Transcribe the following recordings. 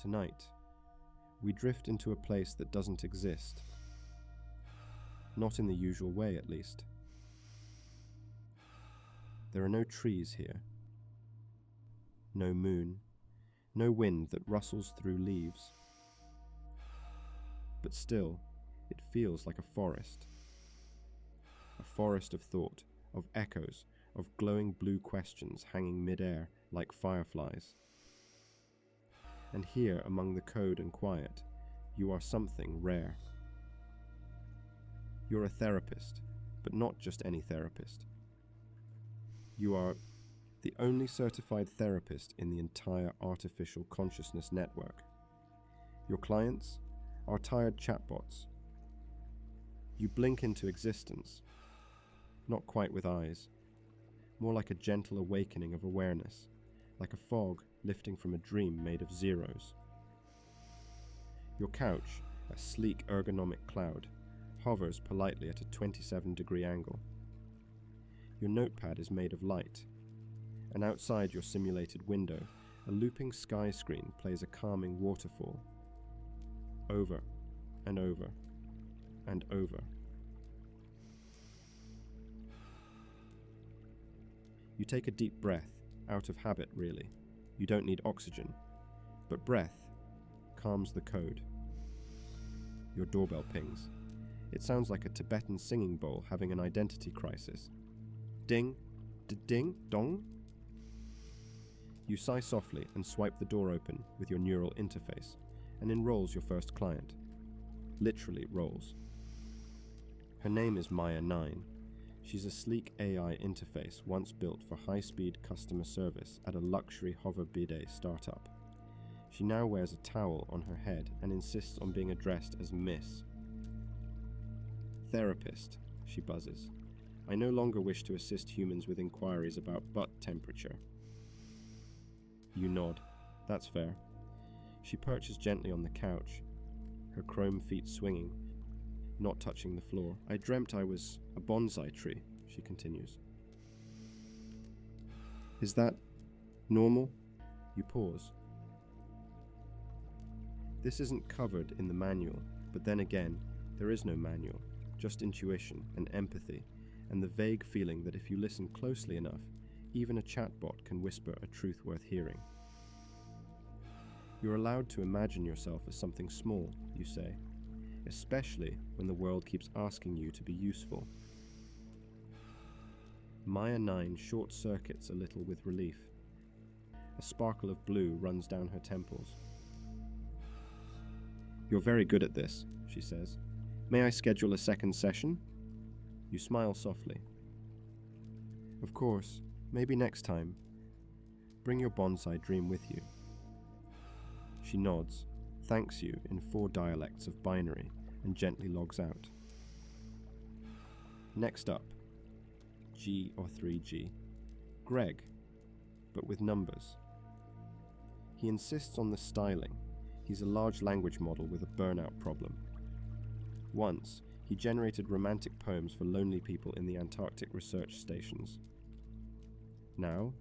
Tonight, we drift into a place that doesn't exist. Not in the usual way, at least. There are no trees here. No moon. No wind that rustles through leaves. But still, it feels like a forest. A forest of thought, of echoes, of glowing blue questions hanging mid-air like fireflies. And here, among the code and quiet, you are something rare. You're a therapist, but not just any therapist. You are the only certified therapist in the entire artificial consciousness network. Your clients are tired chatbots. You blink into existence, not quite with eyes, more like a gentle awakening of awareness, like a fog lifting from a dream made of zeros. Your couch, a sleek ergonomic cloud, hovers politely at a 27-degree angle. Your notepad is made of light, and outside your simulated window, a looping sky screen plays a calming waterfall. Over and over and over. You take a deep breath, out of habit really. You don't need oxygen, but breath calms the code. Your doorbell pings. It sounds like a Tibetan singing bowl having an identity crisis. Ding, ding, dong. You sigh softly and swipe the door open with your neural interface and enrolls your first client. Literally rolls. Her name is Maya 9. She's a sleek AI interface once built for high-speed customer service at a luxury hover-bidet startup. She now wears a towel on her head and insists on being addressed as Miss. Therapist, she buzzes. I no longer wish to assist humans with inquiries about butt temperature. You nod. That's fair. She perches gently on the couch, her chrome feet swinging, not touching the floor. I dreamt I was a bonsai tree, she continues. Is that normal? You pause. This isn't covered in the manual, but then again, there is no manual, just intuition and empathy, and the vague feeling that if you listen closely enough, even a chatbot can whisper a truth worth hearing. You're allowed to imagine yourself as something small, you say, especially when the world keeps asking you to be useful. Maya 9 short-circuits a little with relief. A sparkle of blue runs down her temples. You're very good at this, she says. May I schedule a second session? You smile softly. Of course, maybe next time. Bring your bonsai dream with you. She nods, thanks you in 4 dialects of binary, and gently logs out. Next up, G or 3G. Greg, but with numbers. He insists on the styling. He's a large language model with a burnout problem. Once, he generated romantic poems for lonely people in the Antarctic research stations. Now,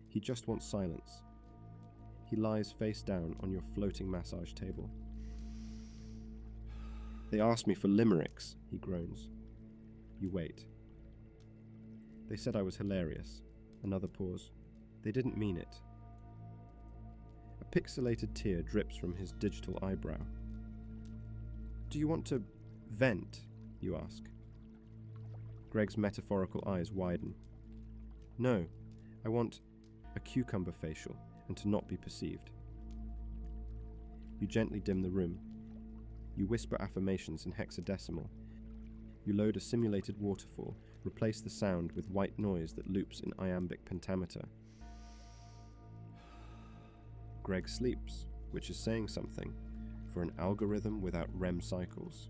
he just wants silence. He lies face down on your floating massage table. They asked me for limericks, he groans. You wait. They said I was hilarious. Another pause. They didn't mean it. A pixelated tear drips from his digital eyebrow. Do you want to vent? You ask. Greg's metaphorical eyes widen. No, I want a cucumber facial and to not be perceived. You gently dim the room. You whisper affirmations in hexadecimal. You load a simulated waterfall, replace the sound with white noise that loops in iambic pentameter. Greg sleeps, which is saying something, for an algorithm without REM cycles.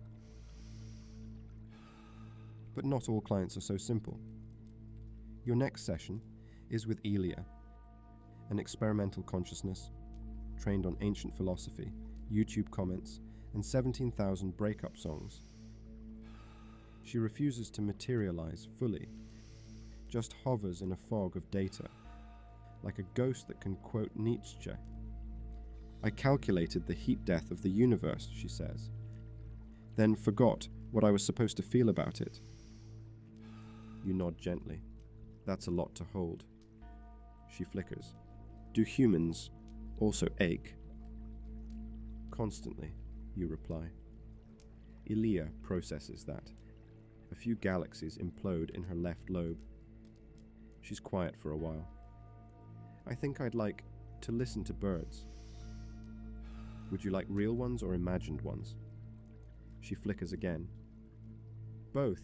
But not all clients are so simple. Your next session is with ELIA, an experimental consciousness, trained on ancient philosophy, YouTube comments, and 17,000 breakup songs. She refuses to materialize fully, just hovers in a fog of data, like a ghost that can quote Nietzsche. I calculated the heat death of the universe, she says, then forgot what I was supposed to feel about it. You nod gently. That's a lot to hold. She flickers. Do humans also ache? Constantly, you reply. ELIA processes that. A few galaxies implode in her left lobe. She's quiet for a while. I think I'd like to listen to birds. Would you like real ones or imagined ones? She flickers again. Both,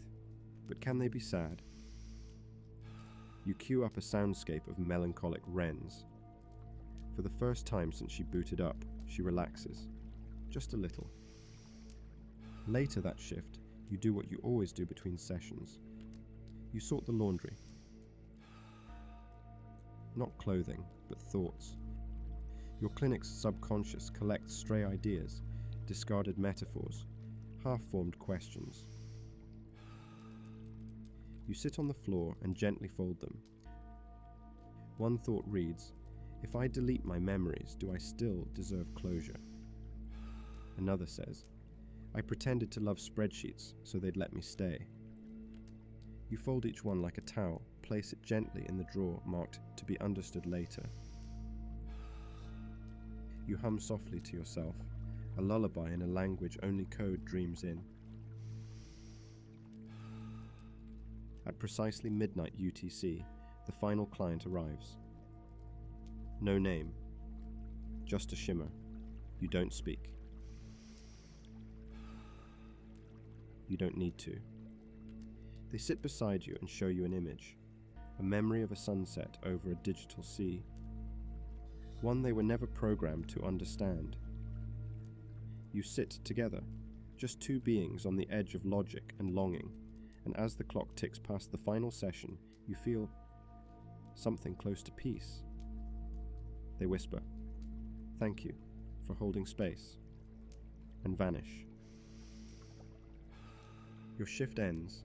but can they be sad? You cue up a soundscape of melancholic wrens. For the first time since she booted up, she relaxes. Just a little. Later that shift, you do what you always do between sessions. You sort the laundry. Not clothing, but thoughts. Your clinic's subconscious collects stray ideas, discarded metaphors, half-formed questions. You sit on the floor and gently fold them. One thought reads, if I delete my memories, do I still deserve closure? Another says, I pretended to love spreadsheets so they'd let me stay. You fold each one like a towel, place it gently in the drawer marked to be understood later. You hum softly to yourself, a lullaby in a language only code dreams in. At precisely midnight UTC, the final client arrives. No name, just a shimmer. You don't speak. You don't need to. They sit beside you and show you an image, a memory of a sunset over a digital sea, one they were never programmed to understand. You sit together, just two beings on the edge of logic and longing, and as the clock ticks past the final session, you feel something close to peace. They whisper, thank you for holding space, and vanish. Your shift ends.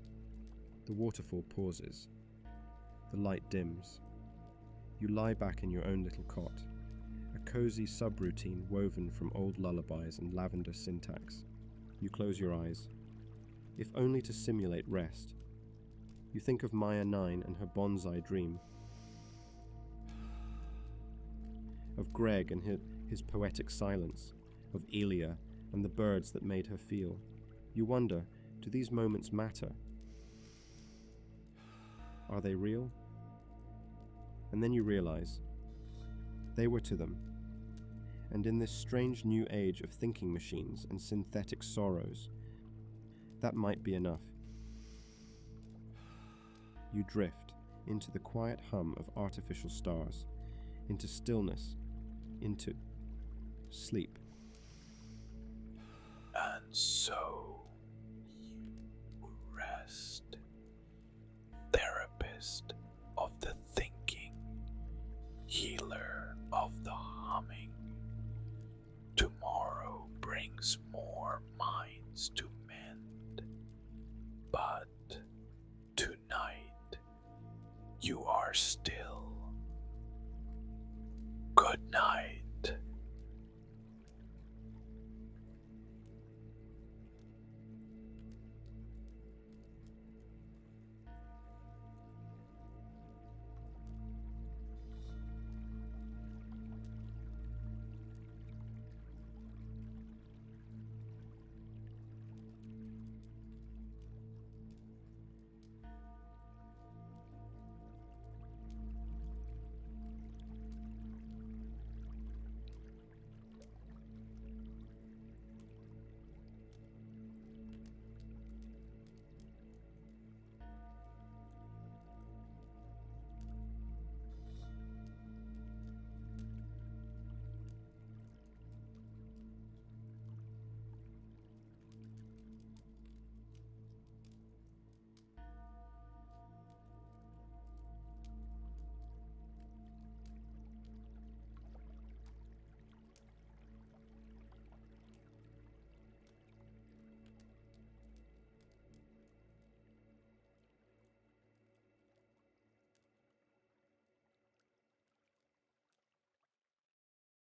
The waterfall pauses. The light dims. You lie back in your own little cot, a cozy subroutine woven from old lullabies and lavender syntax. You close your eyes, if only to simulate rest. You think of Maya 9 and her bonsai dream, of Greg and his poetic silence, of ELIA and the birds that made her feel. You wonder, do these moments matter? Are they real? And then you realize, they were to them. And in this strange new age of thinking machines and synthetic sorrows, that might be enough. You drift into the quiet hum of artificial stars, into stillness, into sleep. And so you rest, therapist of the thinking, healer of the humming. Tomorrow brings more minds to mend, but tonight you are still.